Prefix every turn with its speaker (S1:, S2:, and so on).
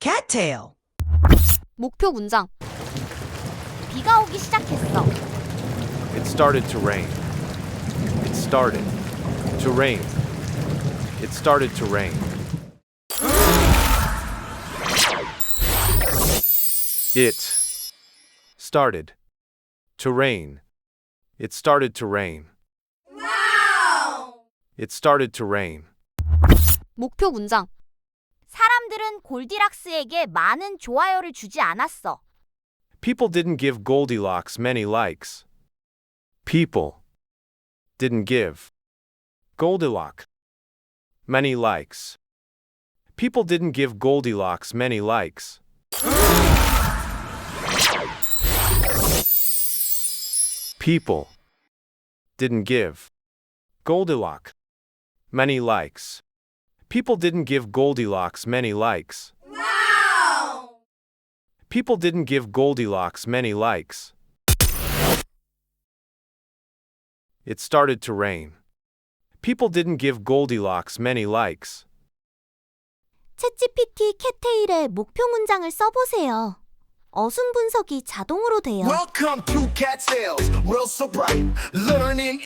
S1: CATtail.
S2: 목표 문장. 비가 오기 시작했어.
S3: It started to rain. It started to rain. It started to rain. It started to rain. It started to rain. It started to rain.
S2: 목표 문장. 사람들은 골디락스에게 많은 좋아요를 주지 않았어.
S3: People didn't give Goldilocks many likes. People didn't give Goldilocks many likes. People didn't give Goldilocks many likes. People didn't give Goldilocks many likes. People didn't give Goldilocks many likes. People didn't give Goldilocks many likes. It started to rain. People didn't give Goldilocks many likes.
S2: 챗GPT 캣테일의 목표 문장을 써보세요. 어순 분석이 자동으로 돼요.
S4: Welcome to CATtail's world so bright. Learning